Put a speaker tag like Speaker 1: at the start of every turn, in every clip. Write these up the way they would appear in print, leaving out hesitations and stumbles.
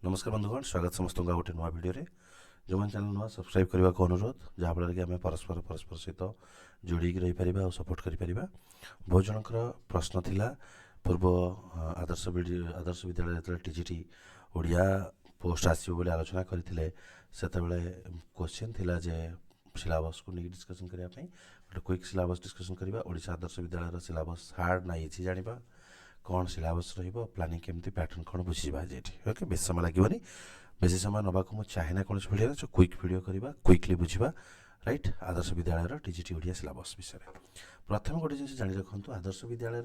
Speaker 1: नमस्कार बंधुगण, स्वागत समस्त गोटे नुआ भिडियो जो मैंने चैनल नुआ सब्सक्राइब करने को अनुरोध जहाँफल कि आम परस्पर सहित जोड़ी रही पार और सपोर्ट कर बहुत जनकर प्रश्न थिला पूर्व आदर्श विद्यालय जो टीजीटी ओडिया पोस्ट आसो बोली आलोचना करते से क्वेश्चन थिला जे सिलेबस को लेकिन डिस्कसन करने गोटे क्विक सिलेबस डिस्कसन करवा ओडिशा आदर्श विद्यालय सिलेबस हार्ड ना इजी जाना कौन सिलेबस प्लानिंग केमती पैटर्न कौन बुझा जे ओके बेस समय लगे बेसी समय नवाक मुझे चाहे कौन भिडियो जो क्विक भिडियो करवा क्विकली बुझा right Adarsh Vidyalaya TGT Odia syllabus विषय प्रथम गोटे जिन जाणी रखु आदर्श विद्यालय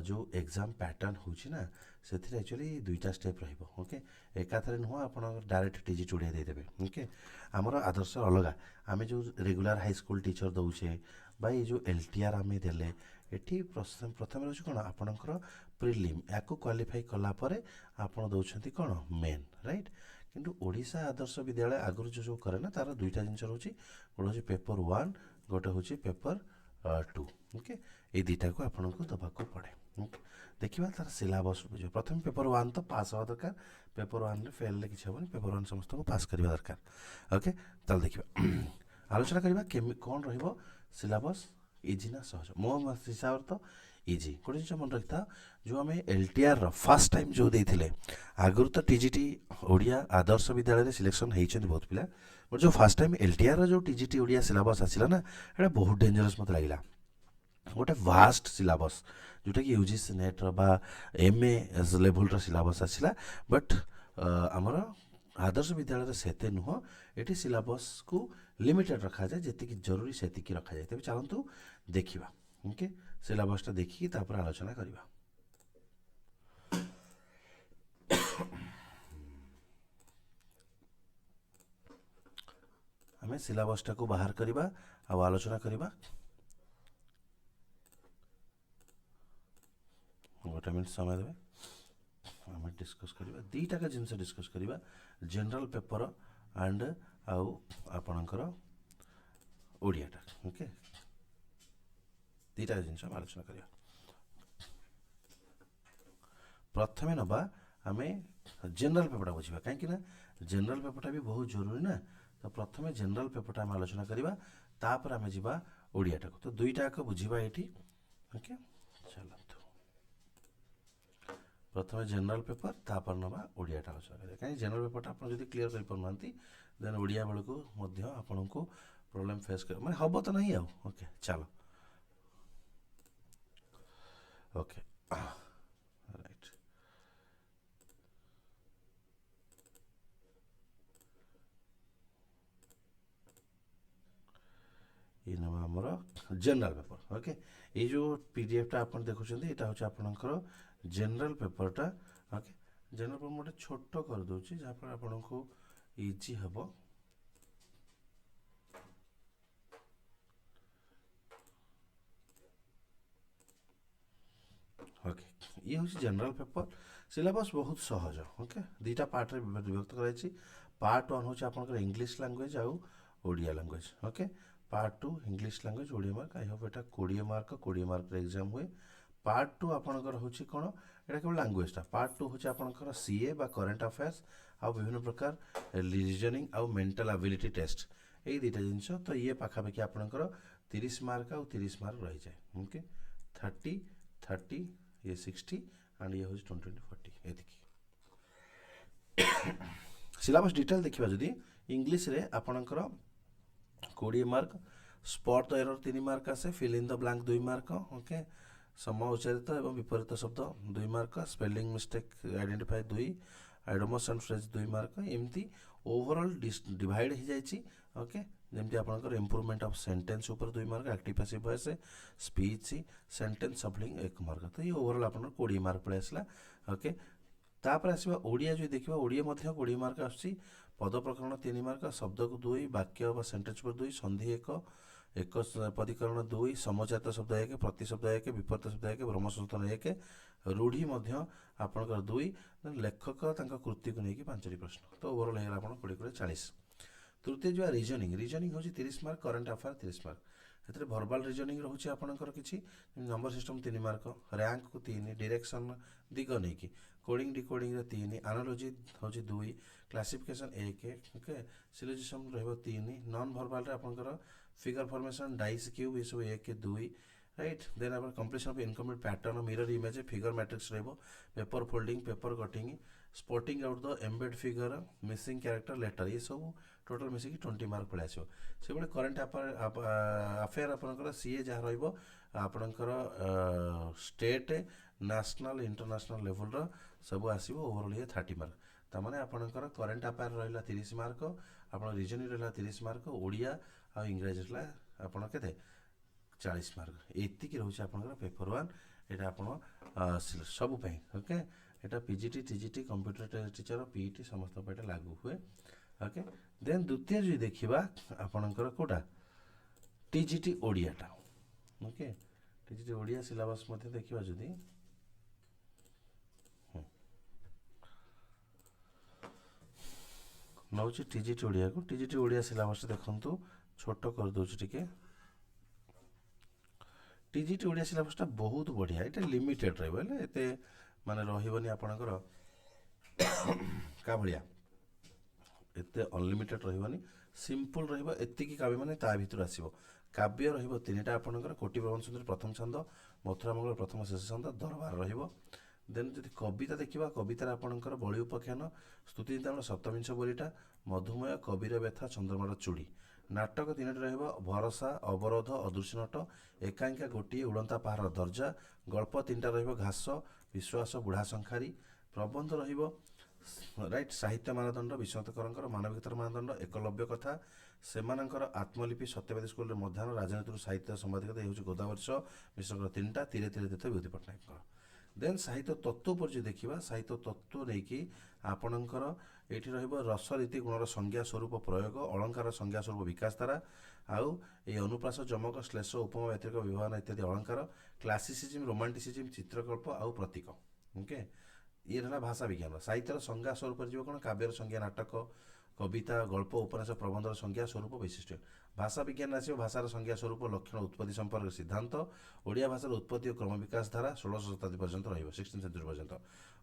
Speaker 1: जो एग्जाम पैटर्न होना से एक्चुअली दुईटा स्टेप रोके एकाथरे नुह आप डायरेक्ट टीजीटी ओडिया देदेवे ओके आमर आदर्श अलग आम जो रेगुलर हाई स्कूल टीचर दौचे ये जो एलटीआर आम देले एटी प्रथम रोचे कौन आपणकर प्रिलिम या क्वालिफाई कलापर आपड़ दौरान कौन मेन राइट किंतु ओडिशा आदर्श विद्यालय आगुरी जो करे ना तार दुईटा जिन रोचे गोटे हूँ पेपर 1 गोटे हूँ पेपर 2 ओके ये दुईटा को आपन को दबाक पड़े देखा तार सिलेबस बुझे प्रथम पेपर 1 तो पास हवा दरकार पेपर 1 रे फेल किसी हेनी पेपर 1 समस्त को पास करवा दरकार ओके ताल देखा आलोचना करवा कौन रिलेबस इजी ना सहज मो हिसाब तो इजी गोटे जिन मन रखी था जो आम एलटीआर फर्स्ट टाइम जो देते आगुरी तो टीजीटी ओडिया आदर्श विद्यालय सिलेक्शन होती बहुत पिला बट जो फर्स्ट टाइम एलटीआर जो टीजीटी ओडिया सिलेबस आसला ना ये बहुत डेंजरस मत लगे गोटे वास्ट सिलेबस जोटा कि यूजीसी नेट बा एमए लेवल सिलेबस आसला बट आमर आदर्श विद्यालय से नुह ये सिलेबस को लिमिटेड रखा जाए जी जरूरी से रखा जाए तेज चलतु देखा ओके सिलेबसटा देखिए तापर आलोचना करवा आम सिलेबसटा को बाहर करवा आलोचना करवा गोटे मिनट समय देवे आम डिस्कस करवा दीटा जिनस डिस्कस करवा जनरल पेपर एंड आउ आपणकर ओडियाटा ओके दीटा जिन आलोचना करवा प्रथम नवा आम जनरल पेपरटा बुझा कहीं जनरल पेपरटा भी बहुत जरूरी ना तो प्रथम जनरल पेपरटा आम आलोचना करवा तापर आम जा ओडियाटा को तो दुईटा बुझा ये ओके चलतु प्रथम जनरल पेपर तापर नवा ओडियाटा आलोचना करें कहीं जनरल पेपरटा आप क्लीयर कर पाना देन ओडिया बेलू आपन को प्रॉब्लम फेस कर मैं हम तो नहीं ओके चलो ओके राइट ये नवा आमर जनरल पेपर ओके ये जो पीडीएफटा आप देखुं यहाँ हूँ आपणकर जनरल पेपरटा ओके जनरल पेपर गोटे छोट कर दूसरी जहाँफल आपन को इजी हम ओके ये हूँ जनरल पेपर सिलेबस बहुत सहज ओके दुईटा पार्ट विभक्त कर पार्ट 1 हूँ आप इंग्लीश लैंग्वेज आउ Odia language okay part 2 English language Odia mark I hope Etah 20 mark exam हुए पार्ट 2 आपणकर हूँ कौन यहाँ केवल लैंग्वेजटा पार्ट 2 हूँ आपणकर सीए बा करेन्ट अफेयर्स आउ विभिन्न प्रकार रीजनिंग आउ मेंटल एबिलिटी टेस्ट यही दुईटा जिनस तो ये पाखापाखि आपणकर 30 मार्क आउ 30 मार्क रही जाए ओके 30 ये 60 एंड ये हूँ 20 40 ये सिलेबस डिटेल देखा जदि इंग्लीश रे आपणकर 20 मार्क स्पॉट एरर 3 मार्क आसे fill in the blank 2 mark okay सम उच्चारित एवं विपरीत शब्द 2 मार्क spelling mistake identify 2 idioms and phrase 2 mark एमती ओवरऑल डिवाइड हो जाए ओके जमती आपंकर इम्प्रूवमेंट ऑफ सेंटेंस ऊपर 2 mark active passive voice speech sentence सफलिंग 1 mark तो ये ओवरऑल आप 20 मार्क पड़े आसला ओके तापर आसवा ओडिया जो देखा ओडिया 20 मार्क आसुची पद प्रकरण 3 मार्क शब्द को 2 वाक्य सेंटेंस पर 2 संधि 1 पदीकरण 2 समचारित शब्द 1 प्रतिशब्द 1 विपरीत शब्द 1 भ्रमसूचन 1 रूढ़ी आपणकर 2 लेखक कृति को लेकिन 5 प्रश्न तो ओवरऑल है आप 20 40 तृतीय जो रिजनिंग हूँ 30 मार्क करेन्ट अफेयर 30 मार्क एथिरे भर्बाल रिजनिंग रोचे आपणकर किछि नंबर सिस्टम 3 मार्क रैंक को 3 डायरेक्शन दिग नहीं कि कोडिंग डिकोडिंग रे 3 एनालॉजी होची 2 क्लासिफिकेशन 1 ओके सिलोजिज्म रहबो 3 नॉन भर्बाल रे आपणकर फिगर फॉर्मेशन डाइस क्यूब ये सब 1 2 राइट देन अपन completion of incomplete pattern mirror image figure matrix रहबो paper folding paper cutting spotting out the embed figure missing character letter ये सब टोटल मिसिक 20 मार्क पड़े आसो से बड़े करेन्ट अफेयर आपंकर सीए जहाँ रहिबो आपणकर स्टेट नेशनल इंटरनेशनल लेवल रो सब आसीबो ओवरऑल ये 30 मार्क तामाने आपणकर करेन्ट अफेयर रहिला 30 मार्क आपण रीजनिंग रहिला 30 मार्क ओडिया आ इंग्लिश रहिला आपण केते 40 मार्क एतिक रोचे आपणकर पेपर 1 एटा आपण सब पई ओके एटा PGT TGT computer teacher PET समस्त पे लागू हुए ओके देन द्वितीय जो देखा आपणकर कोटा टीजीटी ओडियाटा ओके टीजीटी ओडिया सिलेबस मध्य देखा जदि नौ टीजीटी ओडिया को टीजीटी ओडिया सिलेबस देखंतु छोट कर दोछ टिके टीजीटी ओडिया सिलेबसटा बहुत बढ़िया एटा लिमिटेड रहबो एते माने रहिबनी आपणकर का भलिया एते अनलिमिटेड रहिबनी सिंपल रहिबो एतिकी काव्य माने ता भितर आसीबो काव्य रहिबो तीनटा आपणकर कोटि प्रबंध सुंदर प्रथम छंद मथुरा मंगल प्रथम शेष छंद दरबार रहिबो देन जदि कविता देखिबा कवितार आपणकर बळी उपाख्यान स्तुति चिंतामण सप्तविंश बोलीटा मधुमय कबीर व्यथा चंद्रमार चूड़ी नाटक तीनटी रहिबो भरोसा अवरोध अदृश्य नट एकांकिका गोटी उड़ंता पहाड़ दर्जा गल्प तीनटा रहिबो घास विश्वास बुढ़ा संखारी प्रबंध रहिबो राइट साहित्य मानदंड विश्वनाथ मानविकतार मानदंड एकलव्य कथा सेमानंकर आत्मलिपि सत्यवादी स्कूल मध्याह्न राजनीति साहित्य संवादिकता ये गोदावर्ष मिश्र तीनटा तीरे तीरे देते विभूति पट्टनायक देन साहित्य तत्व पर जो देखा साहित्य तत्व नहीं कि आपणकर ये रसरीति गुणर संज्ञा स्वरूप प्रयोग अलंकार संज्ञा स्वरूप विकास धारा आउ ये अनुप्रास जमक श्लेष उपमा व्यतिरिक विभावन इत्यादि अलंकार क्लासिसिज्म रोमांटिसिज्म चित्रकल्प आउ प्रतीक ओके ये रहा भाषा विज्ञान साहित्यर संज्ञा स्वरूप जीव कौन काव्यर संज्ञा नाटक कविता गल्प उपन्यास प्रबंधर संज्ञा स्वरूप वैशिष्ट्य भाषा विज्ञान आसो भाषार संज्ञा स्वरूप लक्षण उत्पत्ति संपर्क सिद्धांत ओडिया भाषार उत्पत्ति और क्रम विकास धारा 16 शताब्दी पर्यंत रहिबो 16 सेंचुरी पर्यंत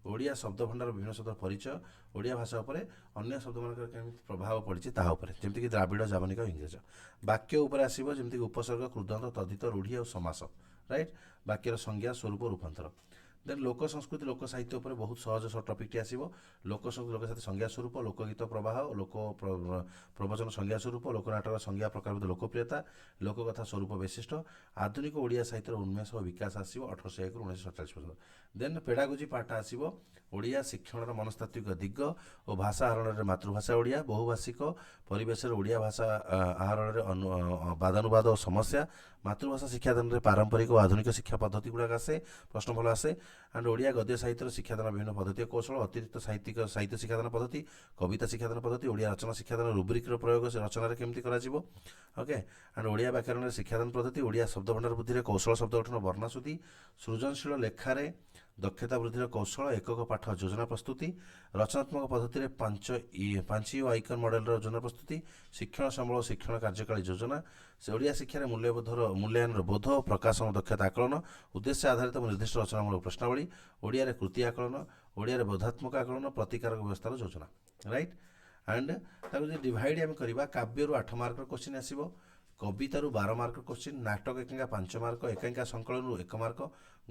Speaker 1: ओडिया शब्द भंडार विभिन्न शब्द परिचय ओडिया भाषा उपरे अन्य शब्द मानकर केमिति प्रभाव पड़िछि ताहा उपरे जेमति कि द्राविड़ जावनिक इंग्रज वाक्य उपरे आसीबो जेमति कि उपसर्ग कृदंत तद्धित रूढ़ी और समास राइट वाक्यर संज्ञा स्वरूप रूपांतर देन लोक संस्कृति लोक साहित्य उपर बहुत सहज टॉपिक टी आसीबो लोक संस्कृति लोक साहित्य संज्ञा स्वरूप लोकगीत प्रवाह लोक प्रवचन संज्ञा स्वरूप लोकनाटक संज्ञा प्रकार लोकप्रियता लोककथा स्वरूप वैशिष्ट आधुनिक ओडिया साहित्यर उन्मेष और विकास आसीबो 1801 रु 1947 पर्यंत देन पेडागोजी पार्ट आसीबो ओडिया शिक्षण मनस्तात्विक दिग और भाषा आहरण मातृभाषा ओडिया बहुभाषिक परिवेश ओडिया भाषा आहरण वादानुवाद और समस्या मातृभाषा शिक्षादान में पारंपरिक और आधुनिक शिक्षा पद्धति गुड़ाक आसे प्रश्न भल आसे एंड ओडिया गद्य साहित्य शिक्षादान विभिन्न पद्धति कौशल अतिरिक्त साहित्य शिक्षादान पद्धति कविता शिक्षादान पद्धति ओडिया रचना शिक्षादान रुब्रिक प्रयोग रचना केमती कराजिबो ओके एंड ओडिया व्याकरण शिक्षादान पद्धति ओडिया शब्द भंडार वृद्धि कौशल शब्द गठन वर्णाशुद्धि सृजनशील लेखारे दक्षता वृद्धि कौशल एकक पाठ योजना प्रस्तुति रचनात्मक पद्धति पांच आइकन मॉडल योजना प्रस्तुति शिक्षण संबल शिक्षण कार्यकाली योजना से ओडिया शिक्षा मूल्यबोधर मूल्यांकन बोध प्रकाशन दक्षता आकलन उद्देश्य आधारित निर्दिष्ट रचनामूलक प्रश्नावली ओडिया कृति आकलन ओडिया बोधात्मक आकलन प्रतिकारक व्यवस्थार योजना राइट एंड डिवाइड आम करवा काव्य 8 मार्क क्वेश्चन आसो कवितारू 12 मार्क क्वेश्चन नाटक एकांका 5 मार्क एकांका संकलन 1 मार्क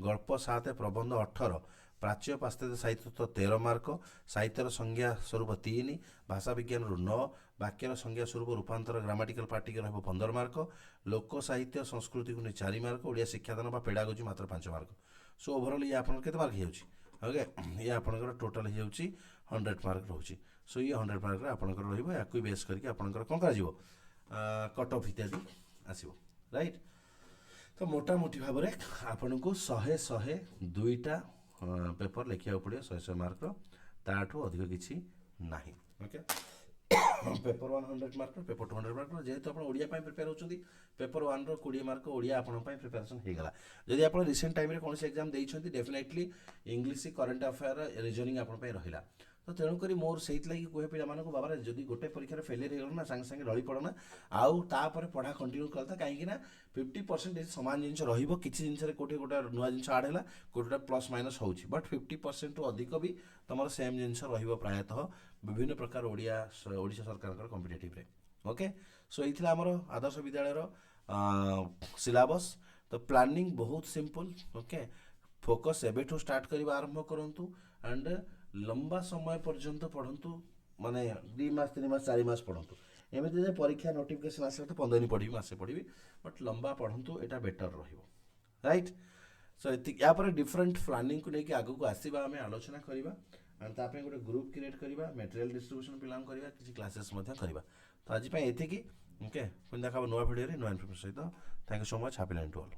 Speaker 1: गल्प 7 प्रबंध 18 प्राच्य पाश्चात्य साहित्य 13 मार्क साहित्यर संज्ञा स्वरूप 3 भाषा विज्ञान 9 वाक्यर संज्ञा स्वरूप रूपांतर ग्रामाटिकल पार्टिकल रहिबो 15 मार्क लोक साहित्य संस्कृति को 4 मार्क ओडिया शिक्षादान बा पेडागोजी मात्र 5 मार्क सो ओवरऑल ये आपन केते मार्क हेउची ओके ये आपनकर टोटल हेउची 100 मार्क रहउची सो ये 100 मार्क रे आपनकर रहिबो याकु बेस करके आपनकर कोन करा जिवो कट ऑफ इत्यादि आसीबो राइट तो मोटा मोटी भाव में आपन को 100 2टा पेपर लिखा पड़े 100 मार्क ताठू अधिक किसी ना okay paper 100 mark paper 200 mark जेहेतु आप ओडिया प्रिपेयर होती पेपर 1 20 मार्क ओडिया आपण प्रिपेरेसन होगा जदि आप रिसेंट टाइम कौन एग्जाम देते definitely English current affair reasoning आपण रहा तो तेणुकरी मोर से कहे पे बाबा जदि गोटे परीक्षा फेलियर हो ना सागे सागे रही पड़ना आउ तापर पढ़ा कंटिन्यू करता कहीं 50% सामान जिन किसी जिन कोटे गोटे नुआ जिन आड है गोटे प्लस माइनस हो बट 50% टू अधिक भी तुम सेम जिन प्रायतः विभिन्न प्रकार ओडिशा सरकार कॉम्पिटिटिव ओके सो ये आमर आदर्श विद्यालय सिलेबस तो प्लानिंग बहुत सिंपल ओके फोकस एबेठू स्टार्ट करवा आरंभ करूँ एंड लंबा समय पर्यंत पढ़ु माने 2 मास 3 मास 4 मास पढ़ु एमती परीक्षा नोटिफिकेशन आसे तो 15 दिन पढ़ी मासे पढ़ी बट लंबा पढ़ु यहाँ बेटर राइट सो या डिफरेंट प्लानिंग को लेकिन आगू आसवा आम आलोचना करवा एंड ताप गोटे ग्रुप क्रिएट करवा मटेरियल डिस्ट्रीब्यूशन पिला करवा किसी क्लासेस करवा तो आज ये ओके पुणी देखा नुआ भिडियो नुआ इनफर्मेशन सहित thank you so much happy learning to all.